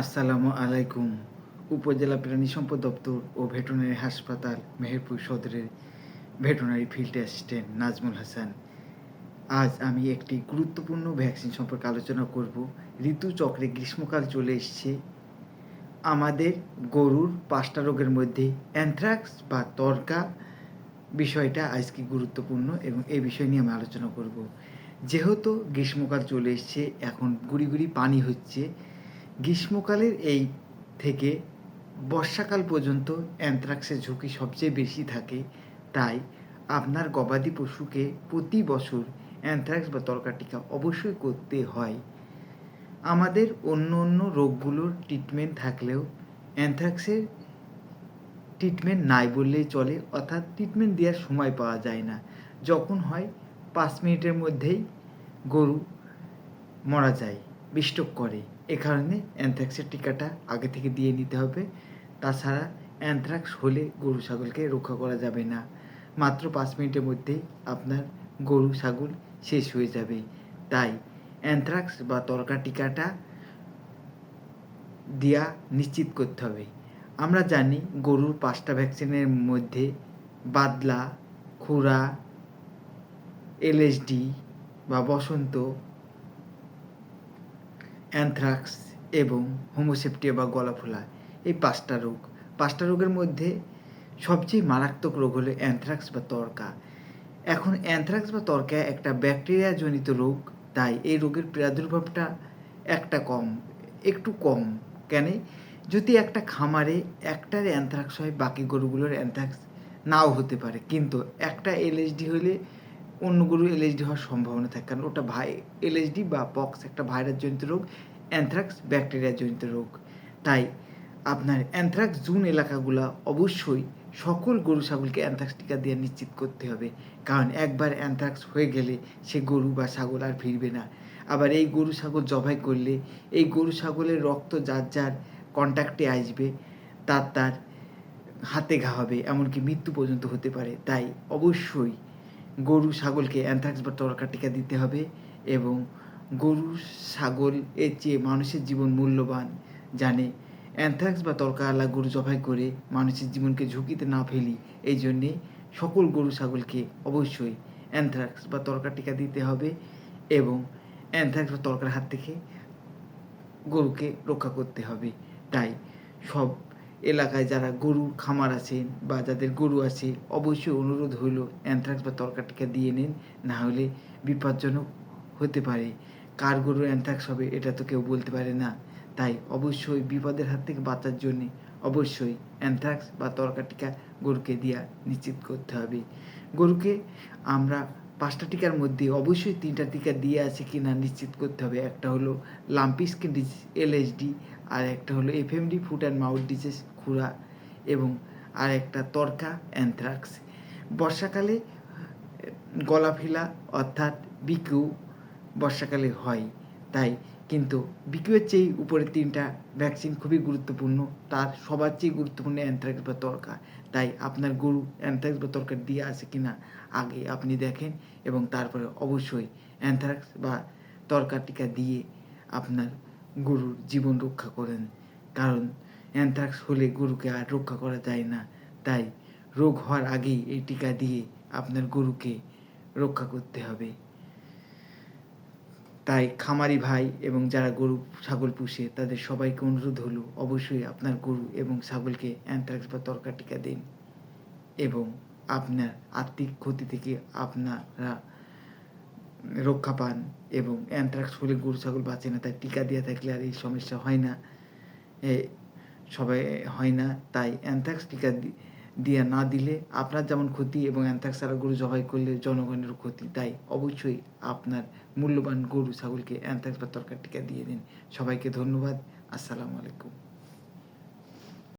আসসালামু আলাইকুম। উপজেলা প্রাণী সম্পদ দপ্তর ও ভেটেরিনারি হাসপাতাল মেহেরপুর সদরের veterinary field assistant Nazmul Hasan. আজ আমি একটি গুরুত্বপূর্ণ ভ্যাকসিন সম্পর্কে আলোচনা করব। ঋতুচক্রে গ্রীষ্মকাল চলে এসছে। আমাদের গরুর ৫টা রোগের মধ্যে অ্যানথ্রাক্স বা তরকা বিষয়টা আজকে গুরুত্বপূর্ণ এবং এই বিষয় নিয়ে আমি আলোচনা করব। যেহেতু গ্রীষ্মকাল চলে এসছে, এখন গুড়ি গুড়ি পানি হচ্ছে। গ্রীষ্মকালের এই থেকে বর্ষাকাল পর্যন্ত অ্যানথ্রাক্সের ঝুঁকি সবচেয়ে বেশি থাকে। তাই আপনার গবাদি পশুকে প্রতি বছর অ্যানথ্রাক্স বা তরকা টিকা অবশ্যই করতে হয়। আমাদের অন্য অন্য রোগগুলোর ট্রিটমেন্ট থাকলেও অ্যানথ্রাক্সের ট্রিটমেন্ট নাই বললেই চলে, অর্থাৎ ট্রিটমেন্ট দেওয়ার সময় পাওয়া যায় না। যখন হয় 5 মিনিটের মধ্যেই গরু মারা যায়, স্ট্রোক করে। এ কারণে অ্যানথ্রাক্সের টিকাটা আগে থেকে দিয়ে নিতে হবে। তাছাড়া অ্যানথ্রাক্স হলে গরু ছাগলকে রক্ষা করা যাবে না। মাত্র 5 মিনিটের মধ্যেই আপনার গরু ছাগল শেষ হয়ে যাবে। তাই অ্যানথ্রাক্স বা তরকা টিকাটা দেওয়া নিশ্চিত করতে হবে। আমরা জানি গরুর 5টা ভ্যাকসিনের মধ্যে বাদলা, খুরা, এলএসডি বা বসন্ত, অ্যানথ্রাক্স এবং হোমোসেপ্টিয়া বা গলাফোলা, এই 5টা রোগের মধ্যে সবচেয়ে মারাত্মক রোগ হলো অ্যানথ্রাক্স বা তরকা। এখন অ্যানথ্রাক্স বা তরকা একটা ব্যাকটেরিয়াজনিত রোগ, তাই এই রোগের প্রাদুর্ভাবটা একটু কম। কেন? যদি একটা খামারে একটার অ্যানথ্রাক্স হয়, বাকি গরুগুলোর অ্যানথ্রাক্স নাও হতে পারে, কিন্তু একটা এলএসডি হলে অন্য গরু এলএসডি হওয়ার সম্ভাবনা থাকে, কারণ ওটা এলএসডি বা পক্স একটা ভাইরাসজনিত রোগ, অ্যানথ্রাক্স ব্যাকটেরিয়াজনিত রোগ। তাই আপনার অ্যানথ্রাক্স জোন এলাকাগুলো অবশ্যই সকল গরু ছাগলকে অ্যানথ্রাক্স টিকা দিয়ে নিশ্চিত করতে হবে, কারণ একবার অ্যানথ্রাক্স হয়ে গেলে সে গরু বা ছাগল আর ফিরবে না। আবার এই গরু ছাগল জবাই করলে এই গরু ছাগলের রক্ত যার যার কন্ট্যাক্টে আসবে, তার হাতে ঘা হবে, এমনকি মৃত্যু পর্যন্ত হতে পারে। তাই অবশ্যই গরু ছাগলকে অ্যানথ্রাক্স বা তরকা টিকা দিতে হবে। এবং গরু ছাগল এর চেয়ে মানুষের জীবন মূল্যবান জানে অ্যানথ্রাক্স বা তরকাওয়ালা গরু জবাই করে মানুষের জীবনকে ঝুঁকিতে না ফেলি, এই জন্যে সকল গরু ছাগলকে অবশ্যই অ্যানথ্রাক্স বা তরকা টিকা দিতে হবে এবং অ্যানথ্রাক্স বা তরকার হাত থেকে গরুকে রক্ষা করতে হবে। তাই সব এলাকায় যারা গরুর খামার আছেন বা যাদের গরু আছে, অবশ্যই অনুরোধ হলো অ্যানথ্রাক্স বা তরকা টিকা দিয়ে নিন, না হলে বিপজ্জনক হতে পারে। কার গরুর অ্যানথ্রাক্স হবে এটা তো কেউ বলতে পারে না। তাই অবশ্যই বিপদের হাত থেকে বাঁচার জন্যে অবশ্যই অ্যানথ্রাক্স বা তরকা টিকা গরুকে দেওয়া নিশ্চিত করতে হবে। গরুকে আমরা 5টা টিকার মধ্যে অবশ্যই 3টা টিকা দিয়ে আছে কি না নিশ্চিত করতে হবে। একটা হলো লাম্পি স্কিন ডিজিজ এলএসডি, আর একটা হলো FMD foot and mouth disease খুরা, এবং আর একটা তরকা অ্যানথ্রাক্স। বর্ষাকালে গলাফিলা অর্থাৎ বিকিউ বর্ষাকালে হয়। তাই কিন্তু বিকিউয়ের চেয়ে উপরে 3টা ভ্যাকসিন খুবই গুরুত্বপূর্ণ, তার সবার চেয়ে গুরুত্বপূর্ণ অ্যানথ্রাক্স বা তরকা। তাই আপনার গরু অ্যানথ্রাক্স বা তরকা দিয়ে আছে কি না আগে আপনি দেখেন এবং তারপরে অবশ্যই অ্যানথ্রাক্স বা তরকা টিকা দিয়ে আপনার গরুর জীবন রক্ষা করেন, কারণ অ্যানথ্রাক্স হলে গরুকে আর রক্ষা করা যায় না। তাই রোগ হওয়ার আগেই এই টিকা দিয়ে আপনার গরুকে রক্ষা করতে হবে। তাই খামারি ভাই এবং যারা গরু ছাগল পুষে তাদের সবাইকে অনুরোধ হলো অবশ্যই আপনার গরু এবং ছাগলকে অ্যানথ্রাক্স বা তরকা টিকা দিন এবং আপনার আর্থিক ক্ষতি থেকে আপনারা রক্ষা পান। এবং অ্যানথ্রাক্স হলে গরু ছাগল বাঁচে না, তাই টিকা দেওয়া থাকলে আর এই সমস্যা হয় না, সবাই হয় না। তাই অ্যানথ্রাক্স টিকা দিয়ে না দিলে আপনার যেমন ক্ষতি এবং অ্যানথ্রাক্স ছাড়া গরু জবাই করলে জনগণেরও ক্ষতি। তাই অবশ্যই আপনার মূল্যবান গরু ছাগলকে অ্যানথ্রাক্স বা তরকার টিকা দিয়ে দিন। সবাইকে ধন্যবাদ। আসসালামু আলাইকুম।